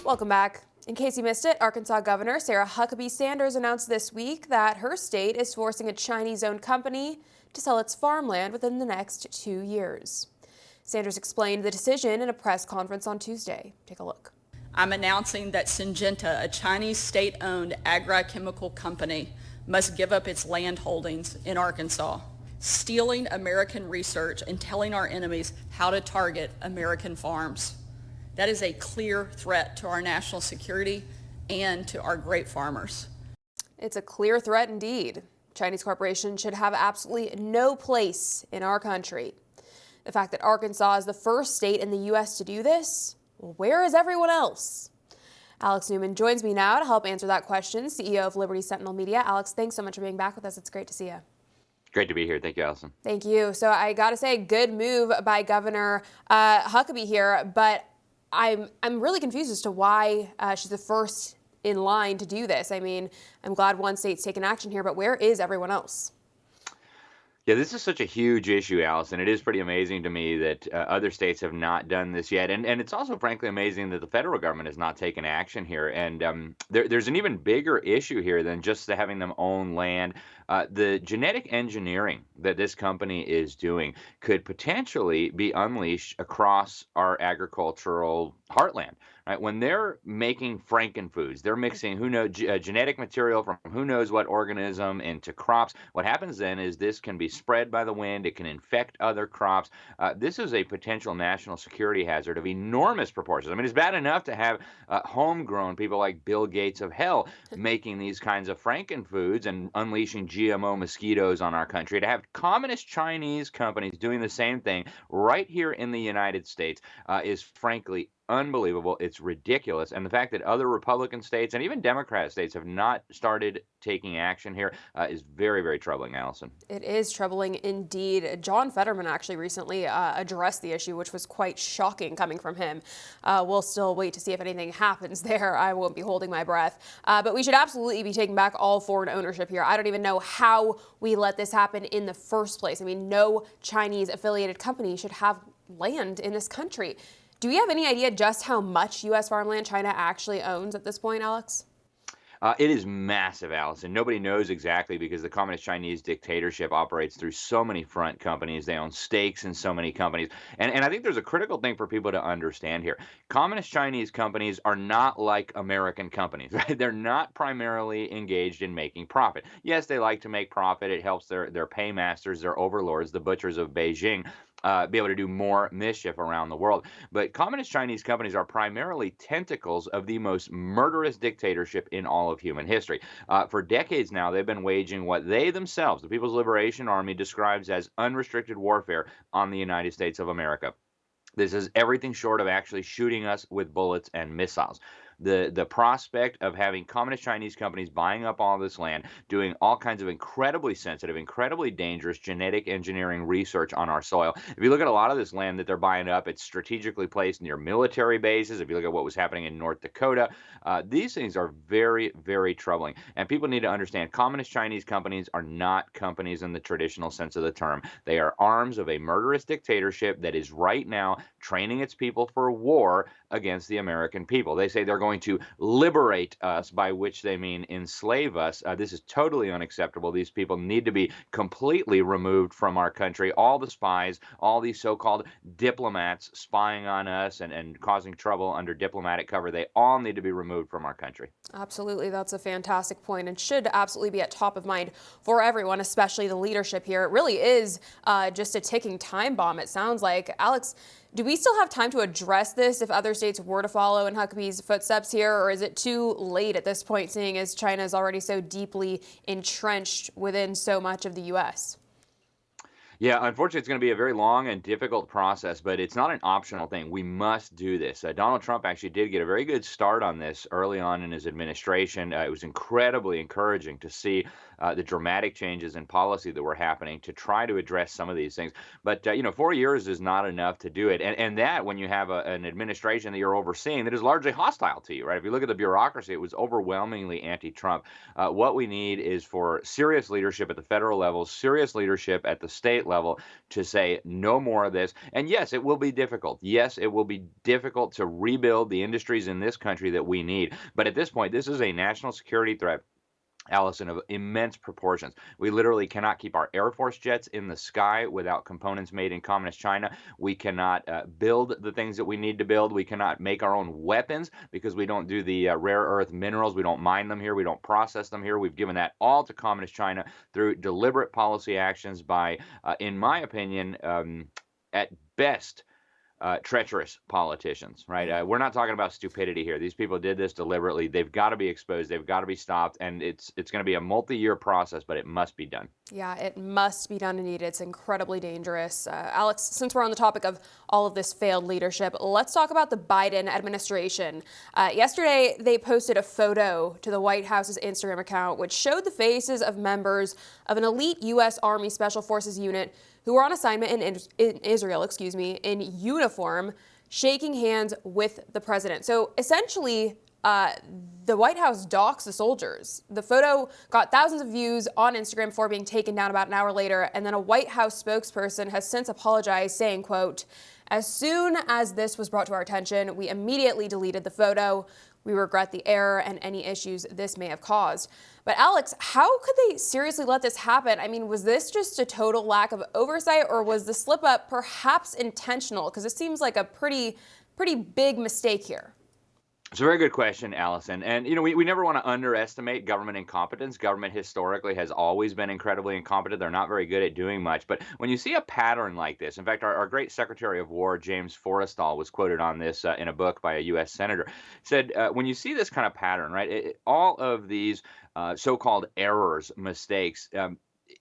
Welcome back. In case you missed it, Arkansas Governor Sarah Huckabee Sanders announced this week that her state is forcing a Chinese-owned company to sell its farmland within the next 2 years. Sanders explained the decision in a press conference on Tuesday. Take a look. I'm announcing that Syngenta, a Chinese state-owned agrochemical company, must give up its land holdings in Arkansas, stealing American research and telling our enemies how to target American farms. That is a clear threat to our national security and to our great farmers. It's a clear threat indeed. Chinese corporations should have absolutely no place in our country. The fact that Arkansas is the first state in the U.S. to do this, well, where is everyone else? Alex Newman joins me now to help answer that question, CEO of Liberty Sentinel Media. Alex, thanks so much for being back with us. It's great to see you. Great to be here. Thank you, Alison. Thank you. So I got to say, good move by Governor Huckabee here, but I'm really confused as to why she's the first in line to do this. I mean, I'm glad one state's taken action here, but where is everyone else? Yeah, this is such a huge issue, Alison. It is pretty amazing to me that other states have not done this yet. And it's also, frankly, amazing that the federal government has not taken action here. And there's an even bigger issue here than just having them own land. The genetic engineering that this company is doing could potentially be unleashed across our agricultural heartland. Right? When they're making frankenfoods, they're mixing genetic material from who knows what organism into crops. What happens then is this can be spread by the wind. It can infect other crops. This is a potential national security hazard of enormous proportions. I mean, it's bad enough to have homegrown people like Bill Gates of hell making these kinds of frankenfoods and unleashing GMO mosquitoes on our country. To have communist Chinese companies doing the same thing right here in the United States is frankly unbelievable. It's ridiculous. And the fact that other Republican states and even Democrat states have not started taking action here is very, very troubling, Alison. It is troubling indeed. John Fetterman actually recently addressed the issue, which was quite shocking coming from him. We'll still wait to see if anything happens there. I won't be holding my breath. But we should absolutely be taking back all foreign ownership here. I don't even know how we let this happen in the first place. I mean, no Chinese affiliated company should have land in this country. Do we have any idea just how much U.S. farmland China actually owns at this point, Alex? It is massive, Alison. Nobody knows exactly because the Communist Chinese dictatorship operates through so many front companies. They own stakes in so many companies. And I think there's a critical thing for people to understand here. Communist Chinese companies are not like American companies, right? They're not primarily engaged in making profit. Yes, they like to make profit. It helps their paymasters, their overlords, the butchers of Beijing, be able to do more mischief around the world. But communist Chinese companies are primarily tentacles of the most murderous dictatorship in all of human history. For decades now, they've been waging what they themselves, the People's Liberation Army, describes as unrestricted warfare on the United States of America. This is everything short of actually shooting us with bullets and missiles. The prospect of having communist Chinese companies buying up all this land, doing all kinds of incredibly sensitive, incredibly dangerous genetic engineering research on our soil. If you look at a lot of this land that they're buying up, it's strategically placed near military bases. If you look at what was happening in North Dakota, these things are very, very troubling. And people need to understand communist Chinese companies are not companies in the traditional sense of the term. They are arms of a murderous dictatorship that is right now training its people for war against the American people. They say they're going to liberate us, by which they mean enslave us. This is totally unacceptable. These people need to be completely removed from our country. All the spies, all these so-called diplomats spying on us and causing trouble under diplomatic cover, they all need to be removed from our country. Absolutely. That's a fantastic point and should absolutely be at top of mind for everyone, especially the leadership here. It really is just a ticking time bomb, it sounds like. Alex, do we still have time to address this if other states were to follow in Huckabee's footsteps here, or is it too late at this point, seeing as China is already so deeply entrenched within so much of the U.S.? Yeah, unfortunately, it's going to be a very long and difficult process, but it's not an optional thing. We must do this. Donald Trump actually did get a very good start on this early on in his administration. It was incredibly encouraging to see the dramatic changes in policy that were happening to try to address some of these things. But 4 years is not enough to do it, and that when you have an administration that you're overseeing that is largely hostile to you, right? If you look at the bureaucracy, it was overwhelmingly anti-Trump. What we need is for serious leadership at the federal level, serious leadership at the state level to say no more of this. And yes, it will be difficult. Yes, it will be difficult to rebuild the industries in this country that we need. But at this point, this is a national security threat, Alison, of immense proportions. We literally cannot keep our Air Force jets in the sky without components made in Communist China. We cannot build the things that we need to build. We cannot make our own weapons because we don't do the rare earth minerals. We don't mine them here. We don't process them here. We've given that all to Communist China through deliberate policy actions by, in my opinion, at best, treacherous politicians, right? We're not talking about stupidity here. These people did this deliberately. They've got to be exposed. They've got to be stopped. And it's going to be a multi-year process, but it must be done. Yeah, it must be done indeed. It's incredibly dangerous. Alex, since we're on the topic of all of this failed leadership, let's talk about the Biden administration. Yesterday, they posted a photo to the White House's Instagram account, which showed the faces of members of an elite U.S. Army Special Forces unit who were on assignment in Israel, in uniform, shaking hands with the president. So essentially, the White House docks the soldiers. The photo got thousands of views on Instagram before being taken down about an hour later, and then a White House spokesperson has since apologized, saying, quote, "As soon as this was brought to our attention, we immediately deleted the photo. We regret the error and any issues this may have caused." But Alex, how could they seriously let this happen? I mean, was this just a total lack of oversight, or was the slip up perhaps intentional? Because it seems like a pretty big mistake here. It's a very good question, Allison. And, we never want to underestimate government incompetence. Government historically has always been incredibly incompetent. They're not very good at doing much. But when you see a pattern like this, in fact, our great Secretary of War, James Forrestal, was quoted on this in a book by a U.S. senator, said, when you see this kind of pattern, right, all of these so-called errors, mistakes,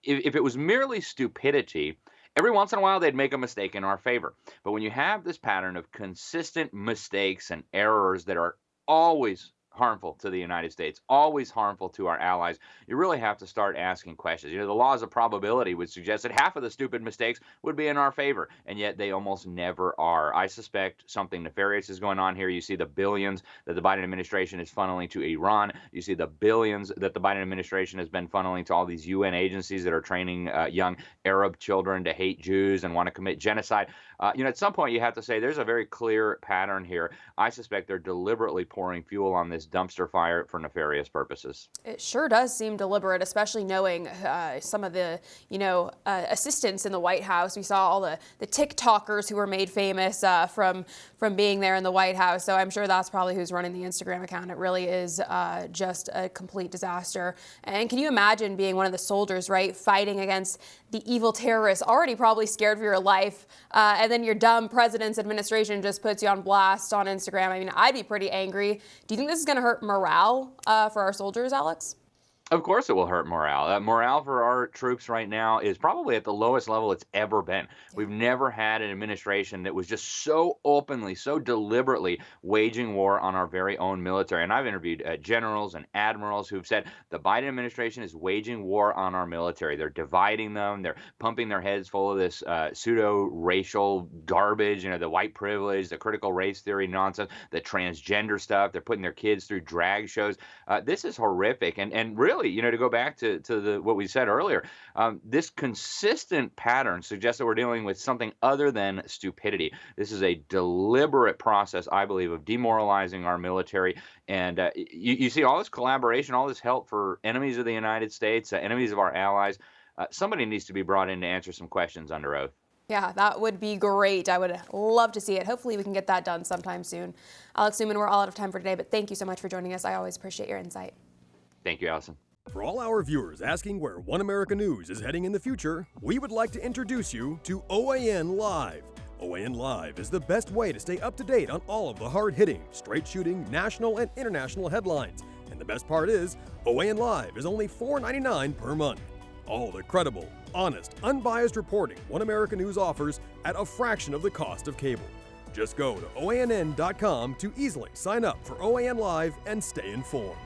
if it was merely stupidity, every once in a while, they'd make a mistake in our favor. But when you have this pattern of consistent mistakes and errors that are always harmful to the United States, always harmful to our allies, you really have to start asking questions. The laws of probability would suggest that half of the stupid mistakes would be in our favor, and yet they almost never are. I suspect something nefarious is going on here. You see the billions that the Biden administration is funneling to Iran. You see the billions that the Biden administration has been funneling to all these UN agencies that are training young Arab children to hate Jews and want to commit genocide. At some point you have to say there's a very clear pattern here. I suspect they're deliberately pouring fuel on this dumpster fire for nefarious purposes. It sure does seem deliberate, especially knowing some of the, assistants in the White House. We saw all the TikTokers who were made famous from being there in the White House. So I'm sure that's probably who's running the Instagram account. It really is just a complete disaster. And can you imagine being one of the soldiers, right, fighting against the evil terrorists, already probably scared for your life, and then your dumb president's administration just puts you on blast on Instagram? I mean, I'd be pretty angry. Do you think this is going to hurt morale for our soldiers, Alex? Of course it will hurt morale. Morale for our troops right now is probably at the lowest level it's ever been. We've never had an administration that was just so openly, so deliberately waging war on our very own military. And I've interviewed generals and admirals who've said the Biden administration is waging war on our military. They're dividing them. They're pumping their heads full of this pseudo-racial garbage, the white privilege, the critical race theory nonsense, the transgender stuff. They're putting their kids through drag shows. This is horrific. And really, to go back to what we said earlier, this consistent pattern suggests that we're dealing with something other than stupidity. This is a deliberate process, I believe, of demoralizing our military. And you see all this collaboration, all this help for enemies of the United States, enemies of our allies. Somebody needs to be brought in to answer some questions under oath. Yeah, that would be great. I would love to see it. Hopefully we can get that done sometime soon. Alex Newman, we're all out of time for today, but thank you so much for joining us. I always appreciate your insight. Thank you, Alison. For all our viewers asking where One America News is heading in the future, we would like to introduce you to OAN Live. OAN Live is the best way to stay up to date on all of the hard-hitting, straight-shooting, national and international headlines. And the best part is, OAN Live is only $4.99 per month. All the credible, honest, unbiased reporting One America News offers at a fraction of the cost of cable. Just go to OANN.com to easily sign up for OAN Live and stay informed.